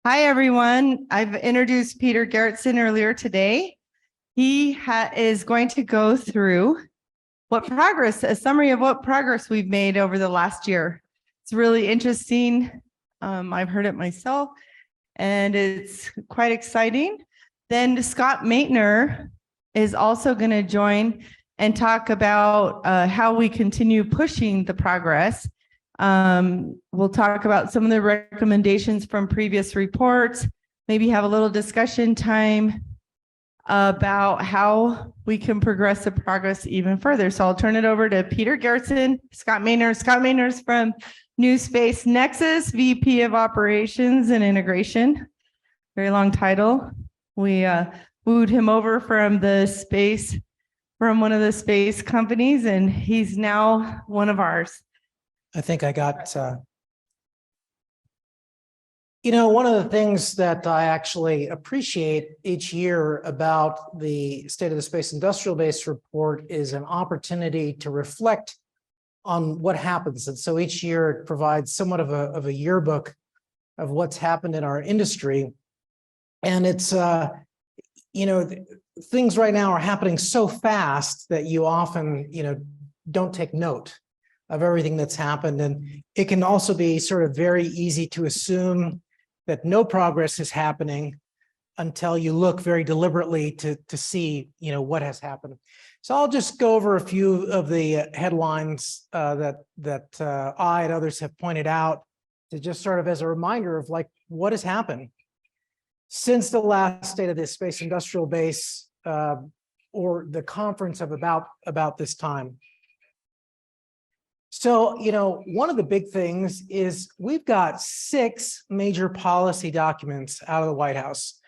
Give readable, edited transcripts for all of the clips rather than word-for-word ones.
Hi, everyone. I've introduced Peter Garretson earlier today. He is going to go through a summary of what progress we've made over the last year. It's really interesting. I've heard it myself, and it's quite exciting. Then Scott Maethner is also going to join and talk about how we continue pushing the progress. We'll talk about some of the recommendations from previous reports, maybe have a little discussion time about how we can progress the progress even further. So I'll turn it over to Peter Garretson, Scott Maethner. Scott Maethner's from New Space Nexus, VP of Operations and Integration. Very long title. We wooed him over from one of the space companies, and he's now one of ours. I think I got, one of the things that I actually appreciate each year about the State of the Space Industrial Base report is an opportunity to reflect on what happens. And so each year it provides somewhat of a yearbook of what's happened in our industry. And it's, things right now are happening so fast that you often, don't take note of everything that's happened. And it can also be sort of very easy to assume that no progress is happening until you look very deliberately to see, what has happened. So I'll just go over a few of the headlines that I and others have pointed out to just sort of as a reminder of what has happened since the last State of the Space Industrial Base or the conference of about this time. So, one of the big things is we've got 6 major policy documents out of the White House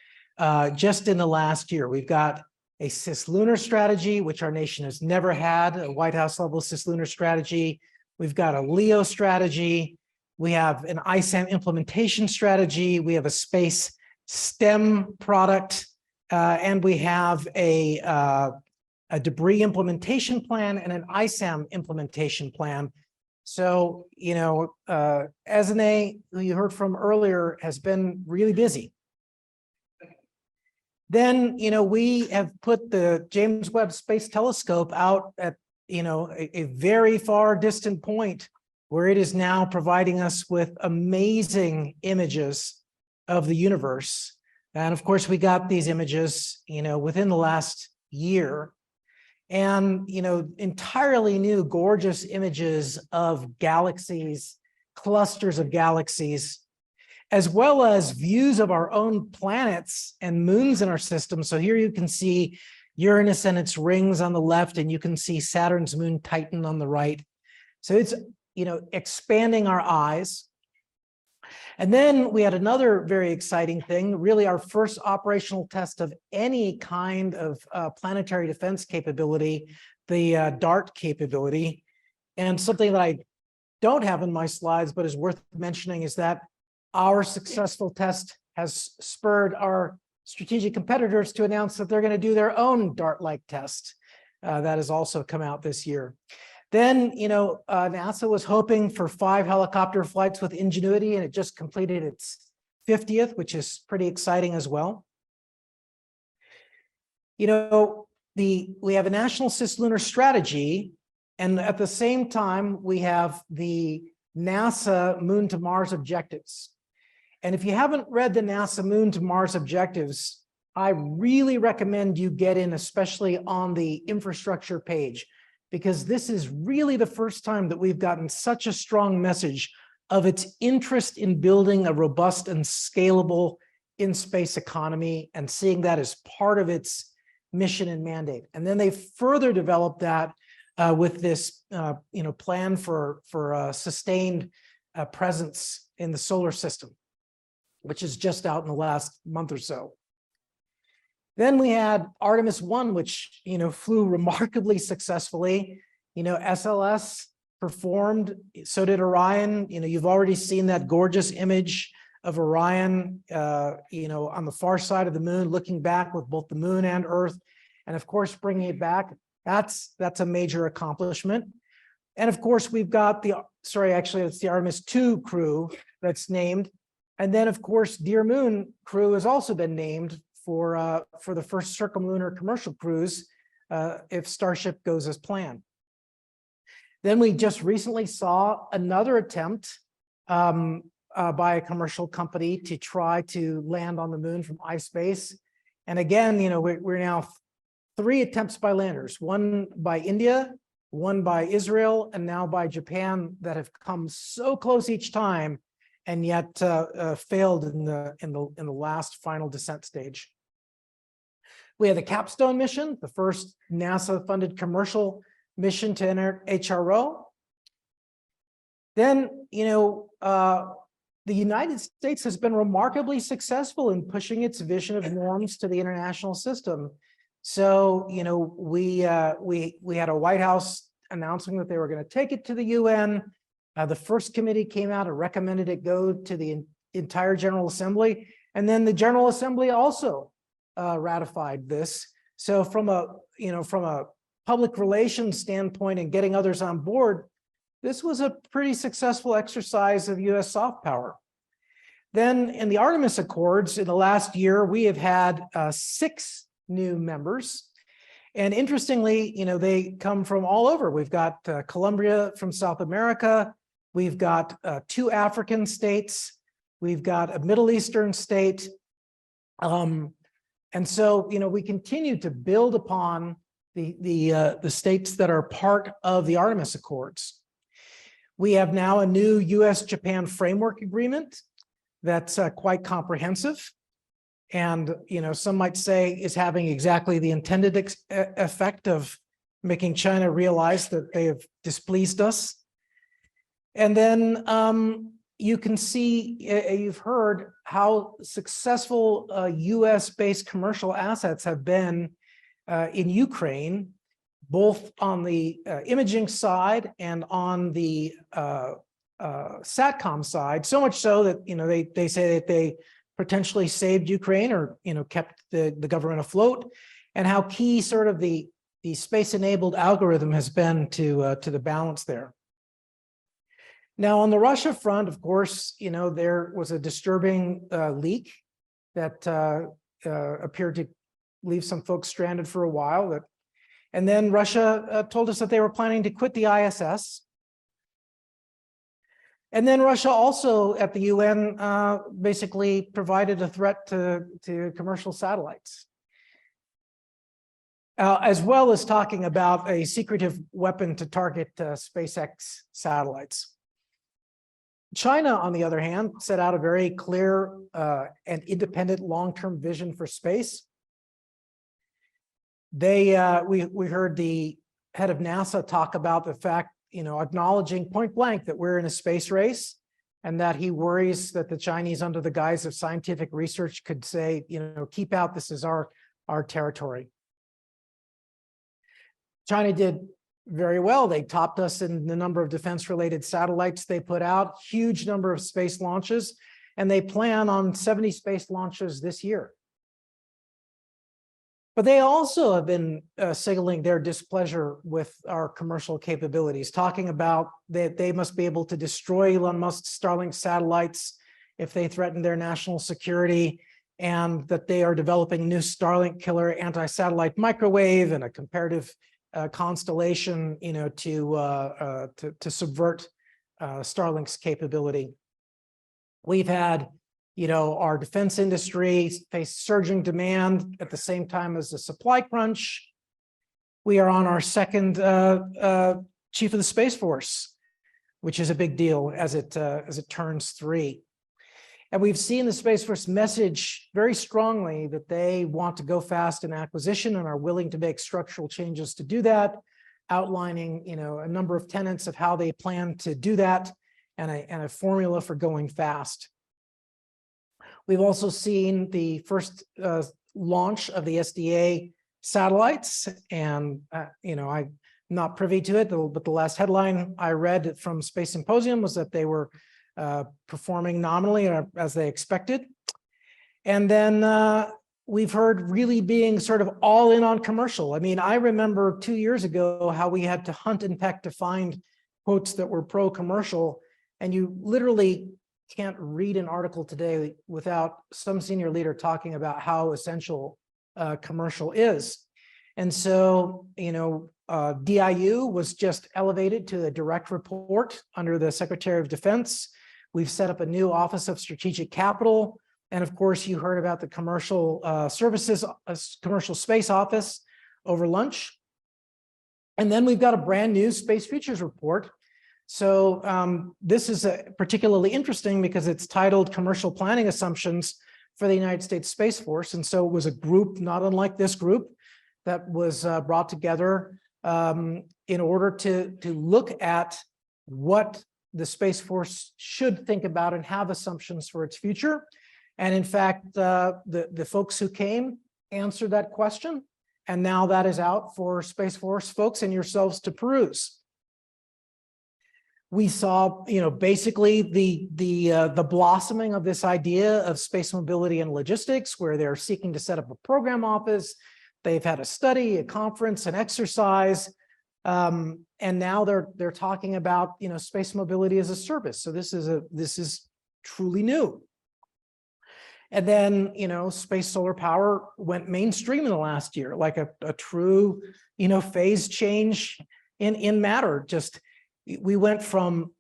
just in the last year. We've got a cislunar strategy, which our nation has never had, a White House level cislunar strategy. We've got a LEO strategy. We have an ISAM implementation strategy. We have a space STEM product, and we have a debris implementation plan and an ISAM implementation plan. So, SNA, who you heard from earlier, has been really busy. Then, we have put the James Webb Space Telescope out at, a very far distant point where it is now providing us with amazing images of the universe. And of course, we got these images, within the last year. And, entirely new, gorgeous images of galaxies, clusters of galaxies, as well as views of our own planets and moons in our system. So here you can see Uranus and its rings on the left, and you can see Saturn's moon Titan on the right. So it's, expanding our eyes. And then we had another very exciting thing, really our first operational test of any kind of planetary defense capability, the DART capability. And something that I don't have in my slides, but is worth mentioning, is that our successful test has spurred our strategic competitors to announce that they're going to do their own DART-like test. That has also come out this year. Then, NASA was hoping for 5 helicopter flights with Ingenuity, and it just completed its 50th, which is pretty exciting as well. We have a national cislunar strategy, and at the same time, we have the NASA Moon to Mars objectives. And if you haven't read the NASA Moon to Mars objectives, I really recommend you get in, especially on the infrastructure page, because this is really the first time that we've gotten such a strong message of its interest in building a robust and scalable in-space economy and seeing that as part of its mission and mandate. And then they further developed that with this, plan for sustained presence in the solar system, which is just out in the last month or so. Then we had Artemis 1, which, flew remarkably successfully. SLS performed, so did Orion. You've already seen that gorgeous image of Orion, on the far side of the moon, looking back with both the moon and Earth. And of course, bringing it back, that's a major accomplishment. And of course, we've got it's the Artemis 2 crew that's named. And then, of course, Deer Moon crew has also been named for the first circumlunar commercial cruise if Starship goes as planned. Then we just recently saw another attempt by a commercial company to try to land on the moon from iSpace. And again, we're now 3 attempts by landers, one by India, one by Israel, and now by Japan, that have come so close each time, and yet failed in the last final descent stage. We had the Capstone mission, the first NASA-funded commercial mission to enter HRO. Then, the United States has been remarkably successful in pushing its vision of norms to the international system. So, we had a White House announcing that they were going to take it to the UN. The first committee came out and recommended it go to the entire General Assembly, and then the General Assembly also ratified this. So, from a public relations standpoint and getting others on board, this was a pretty successful exercise of U.S. soft power. Then in the Artemis Accords in the last year, we have had 6 new members. And interestingly, they come from all over. We've got Colombia from South America. We've got 2 African states. We've got a Middle Eastern state. And so, we continue to build upon the states that are part of the Artemis Accords. We have now a new U.S.-Japan framework agreement that's quite comprehensive, and some might say is having exactly the intended effect of making China realize that they have displeased us. And then you can see, you've heard how successful U.S.-based commercial assets have been in Ukraine, both on the imaging side and on the SATCOM side, so much so that they say that they potentially saved Ukraine or kept the government afloat, and how key sort of the space-enabled algorithm has been to the balance there. Now on the Russia front, of course, there was a disturbing leak that appeared to leave some folks stranded for a while. And then Russia told us that they were planning to quit the ISS. And then Russia also at the UN basically provided a threat to commercial satellites, as well as talking about a secretive weapon to target SpaceX satellites. China, on the other hand, set out a very clear and independent long-term vision for space. We heard the head of NASA talk about the fact, acknowledging point blank that we're in a space race, and that he worries that the Chinese, under the guise of scientific research, could say, keep out, this is our territory. China did very well. They topped us in the number of defense-related satellites they put out, huge number of space launches, and they plan on 70 space launches this year. But they also have been signaling their displeasure with our commercial capabilities, talking about that they must be able to destroy Elon Musk's Starlink satellites if they threaten their national security, and that they are developing new Starlink killer anti-satellite microwave and a comparative constellation, to subvert Starlink's capability. We've had our defense industry face surging demand at the same time as the supply crunch. We are on our second chief of the Space Force, which is a big deal as it turns 3. And we've seen the Space Force message very strongly that they want to go fast in acquisition and are willing to make structural changes to do that, outlining a number of tenets of how they plan to do that, and a formula for going fast. We've also seen the first launch of the SDA satellites, and I'm not privy to it, but the last headline I read from Space Symposium was that they were performing nominally as they expected. And then we've heard really being sort of all in on commercial. I mean, I remember 2 years ago how we had to hunt and peck to find quotes that were pro-commercial, and you literally can't read an article today without some senior leader talking about how essential commercial is. And so, DIU was just elevated to a direct report under the Secretary of Defense. We've set up a new Office of Strategic Capital. And of course, you heard about the commercial commercial space office over lunch. And then we've got a brand new Space Futures Report. So this is particularly interesting because it's titled Commercial Planning Assumptions for the United States Space Force. And so it was a group, not unlike this group, that was brought together in order to look at what the Space Force should think about and have assumptions for its future. And in fact, the folks who came answered that question. And now that is out for Space Force folks and yourselves to peruse. We saw, basically the blossoming of this idea of space mobility and logistics, where they're seeking to set up a program office. They've had a study, a conference, an exercise, and now they're talking about space mobility as a service. So this is truly new. And then space solar power went mainstream in the last year, like a true phase change in matter. Just we went from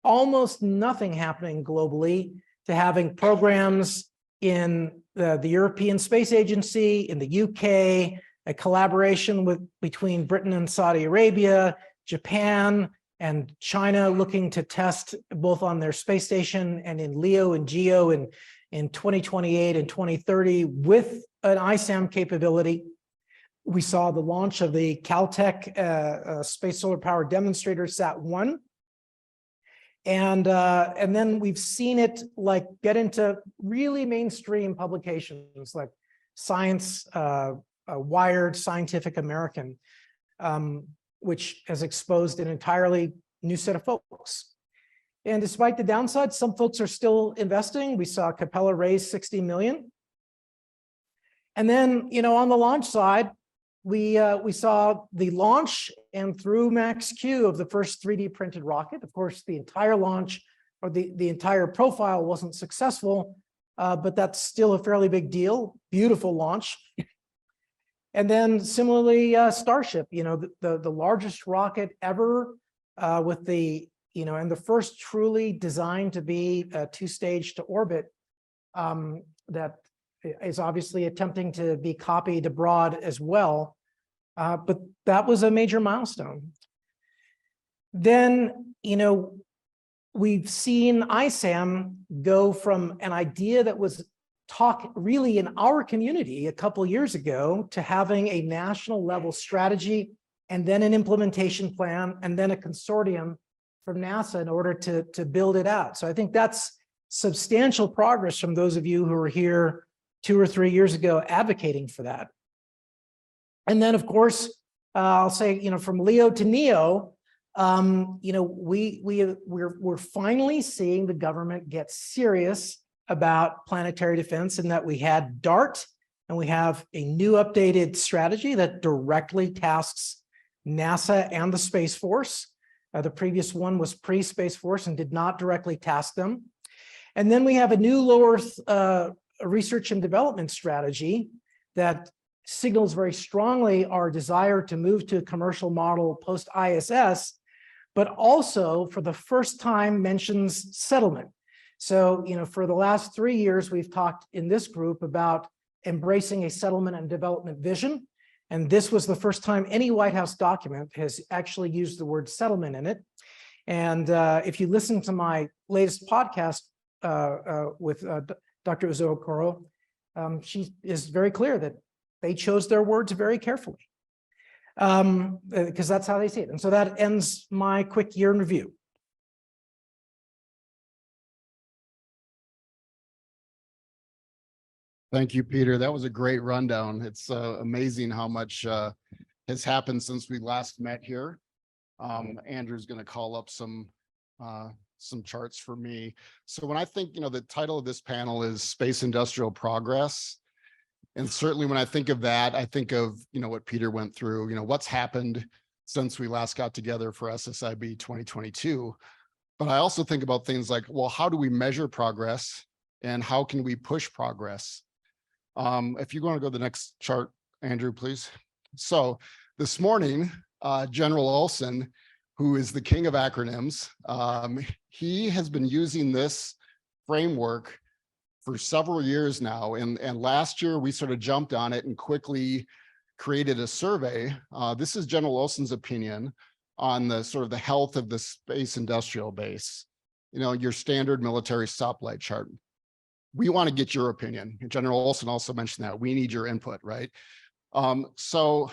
almost nothing happening globally to having programs in the European Space Agency, in the UK, a collaboration between Britain and Saudi Arabia, Japan, and China looking to test both on their space station and in LEO and GEO in 2028 and 2030 with an ISAM capability. We saw the launch of the Caltech Space Solar Power Demonstrator SAT-1. And then we've seen it get into really mainstream publications like Science, Wired, Scientific American, which has exposed an entirely new set of folks. And despite the downside, some folks are still investing. We saw Capella raise 60 million. And then, on the launch side, we saw the launch and through Max-Q of the first 3D printed rocket. Of course, the entire launch or the entire profile wasn't successful, but that's still a fairly big deal. Beautiful launch. And then similarly, Starship, the largest rocket ever with the, and the first truly designed to be a two-stage to orbit that is obviously attempting to be copied abroad as well. But that was a major milestone. Then, we've seen ISAM go from an idea that was talk really in our community a couple years ago to having a national level strategy and then an implementation plan and then a consortium from NASA in order to build it out. So I think that's substantial progress from those of you who were here 2 or 3 years ago advocating for that. And then, of course, I'll say, from LEO to NEO, we're finally seeing the government get serious about planetary defense, and that we had DART, and we have a new updated strategy that directly tasks NASA and the Space Force. The previous one was pre-Space Force and did not directly task them. And then we have a new low Earth research and development strategy that signals very strongly our desire to move to a commercial model post-ISS, but also for the first time mentions settlement. So, for the last 3 years, we've talked in this group about embracing a settlement and development vision. And this was the first time any White House document has actually used the word settlement in it. And if you listen to my latest podcast with Dr. Uzo Okoro, she is very clear that they chose their words very carefully because that's how they see it. And so that ends my quick year in review. Thank you, Peter. That was a great rundown. It's amazing how much has happened since we last met here. Andrew's going to call up some charts for me. So when I think, the title of this panel is Space Industrial Progress. And certainly when I think of that, I think of, what Peter went through, what's happened since we last got together for SSIB 2022. But I also think about things like, well, how do we measure progress and how can we push progress? If you want to go to the next chart, Andrew, please. So this morning, General Olson, who is the king of acronyms, he has been using this framework for several years now. And last year we sort of jumped on it and quickly created a survey. This is General Olson's opinion on the sort of the health of the space industrial base, you know, your standard military stoplight chart. We want to get your opinion. General Olson also mentioned that we need your input, right? So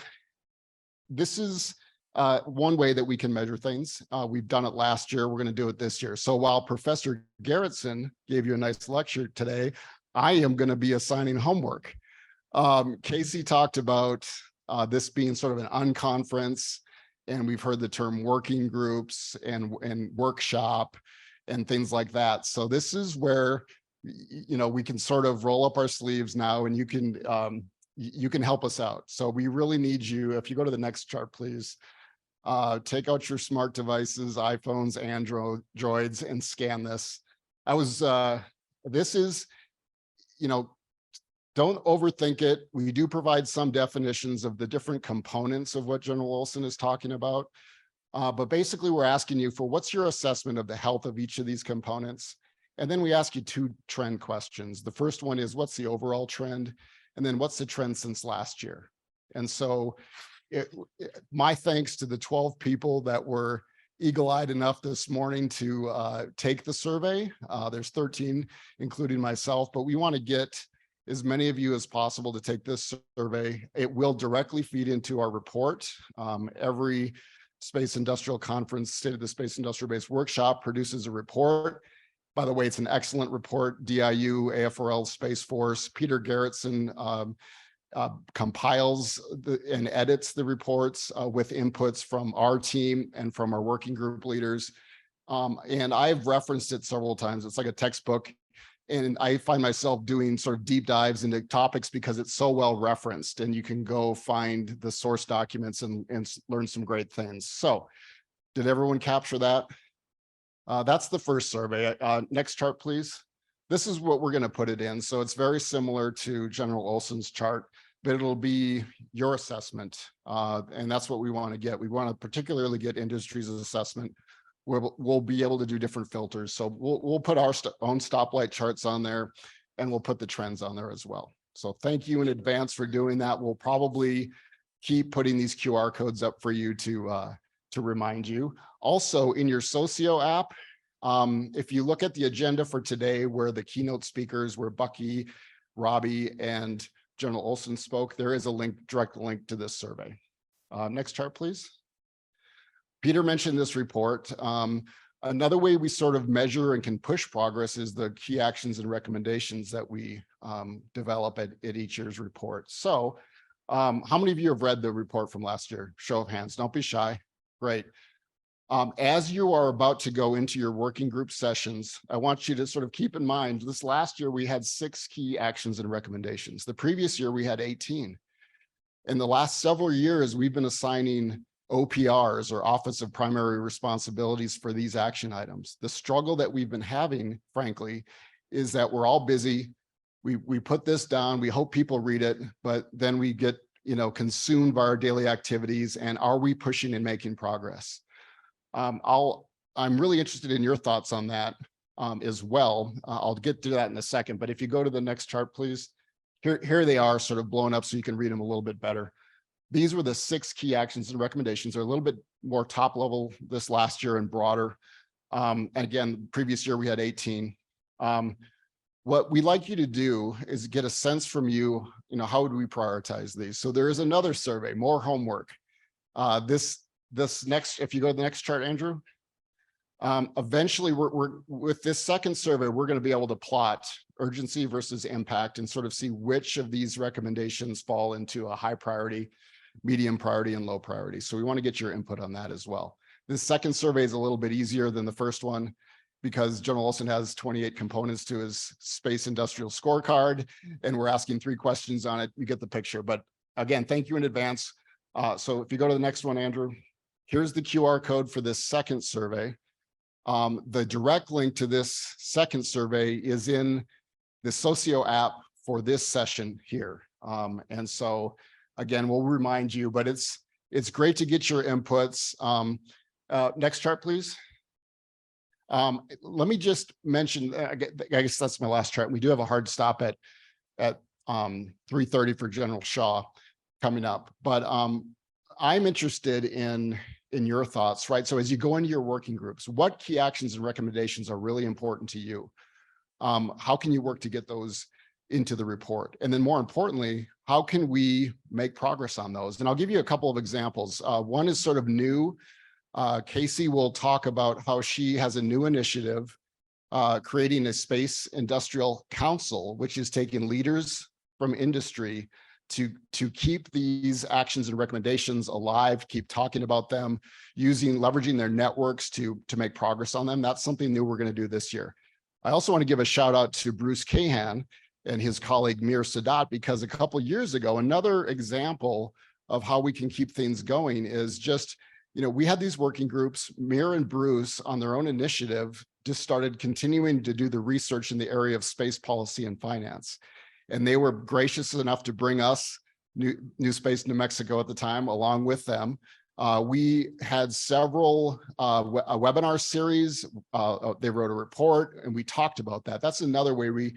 this is one way that we can measure things. We've done it last year. We're going to do it this year. So while Professor Garretson gave you a nice lecture today, I am going to be assigning homework. Casey talked about this being sort of an unconference, and we've heard the term working groups and workshop and things like that. So this is where, you know, we can sort of roll up our sleeves now, and you can help us out. So we really need you. If you go to the next chart, please, take out your smart devices, iPhones, Androids, and scan this. This is, you know, don't overthink it. We do provide some definitions of the different components of what General Olson is talking about. But basically, we're asking you for what's your assessment of the health of each of these components? And then we ask you two trend questions. The first one is, what's the overall trend? And then what's the trend since last year? And so my thanks to the 12 people that were eagle-eyed enough this morning to take the survey. There's 13, including myself, but we want to get as many of you as possible to take this survey. It will directly feed into our report. Every Space Industrial Conference, State of the Space Industrial Base workshop produces a report. By the way, it's an excellent report. DIU, AFRL, Space Force, Peter Garretson compiles and edits the reports with inputs from our team and from our working group leaders. And I've referenced it several times. It's like a textbook. And I find myself doing sort of deep dives into topics because it's so well referenced, and you can go find the source documents and learn some great things. So did everyone capture that? That's the first survey. Next chart, please. This is what we're going to put it in. So it's very similar to General Olson's chart, but it'll be your assessment. And that's what we want to get. We want to particularly get industry's assessment. We'll be able to do different filters. So we'll put our own stoplight charts on there, and we'll put the trends on there as well. So thank you in advance for doing that. We'll probably keep putting these QR codes up for you to remind you. Also in your Socio app, if you look at the agenda for today, where the keynote speakers were Bucky, Robbie, and General Olson spoke, there is a link, direct link to this survey. Next chart, please. Peter mentioned this report. Another way we sort of measure and can push progress is the key actions and recommendations that we develop at each year's report. So how many of you have read the report from last year? Show of hands, don't be shy. Great. As you are about to go into your working group sessions, I want you to sort of keep in mind, this last year we had 6 key actions and recommendations. The previous year we had 18. In the last several years, we've been assigning OPRs, or Office of Primary Responsibilities, for these action items. The struggle that we've been having, frankly, is that we're all busy. We put this down, we hope people read it, but then we get, you know, consumed by our daily activities. And are we pushing and making progress? I'm really interested in your thoughts on that as well. I'll get to that in a second, but if you go to the next chart, please. Here they are, sort of blown up so you can read them a little bit better. These were the 6 key actions and recommendations. They're a little bit more top level this last year and broader. And again, previous year we had 18. What we'd like you to do is get a sense from you, how would we prioritize these? So there is another survey, more homework. This next, if you go to the next chart, Andrew, eventually we're with this second survey, we're going to be able to plot urgency versus impact and sort of see which of these recommendations fall into a high priority, medium priority, and low priority. So we want to get your input on that as well. This second survey is a little bit easier than the first one because General Olson has 28 components to his space industrial scorecard, and we're asking 3 questions on it. You get the picture. But again, thank you in advance. So if you go to the next one, Andrew, here's the QR code for this second survey. The direct link to this second survey is in the Socio app for this session here. And so again, we'll remind you, but it's great to get your inputs. Next chart, please. Let me just mention, I guess that's my last chart. We do have a hard stop at 3:30 for General Shaw coming up, but I'm interested in your thoughts, right? So as you go into your working groups, what key actions and recommendations are really important to you? How can you work to get those into the report? And then more importantly, how can we make progress on those? And I'll give you a couple of examples. One is sort of new. Casey will talk about how she has a new initiative, creating a space industrial council, which is taking leaders from industry to keep these actions and recommendations alive, keep talking about them, leveraging their networks to make progress on them. That's something new we're going to do this year. I also want to give a shout out to Bruce Cahan and his colleague Mir Sadat, because a couple of years ago, another example of how we can keep things going is just, we had these working groups. Mir and Bruce on their own initiative just started continuing to do the research in the area of space policy and finance. And they were gracious enough to bring us New Space New Mexico at the time, along with them. We had several a webinar series. They wrote a report and we talked about that. That's another way we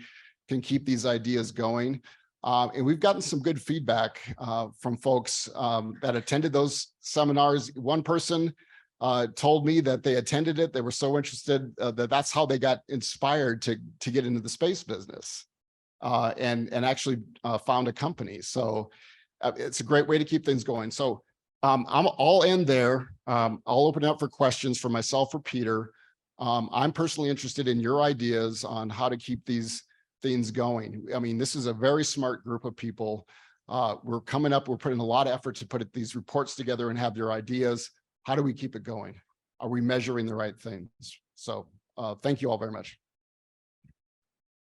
can keep these ideas going. And we've gotten some good feedback from folks that attended those seminars. One person told me that they attended it. They were so interested that that's how they got inspired to get into the space business and actually found a company. So it's a great way to keep things going. So I'll end there. I'll open it up for questions for myself or Peter. I'm personally interested in your ideas on how to keep these things going. I mean, this is a very smart group of people. We're putting a lot of effort to put these reports together and have their ideas. How do we keep it going? Are we measuring the right things? So thank you all very much.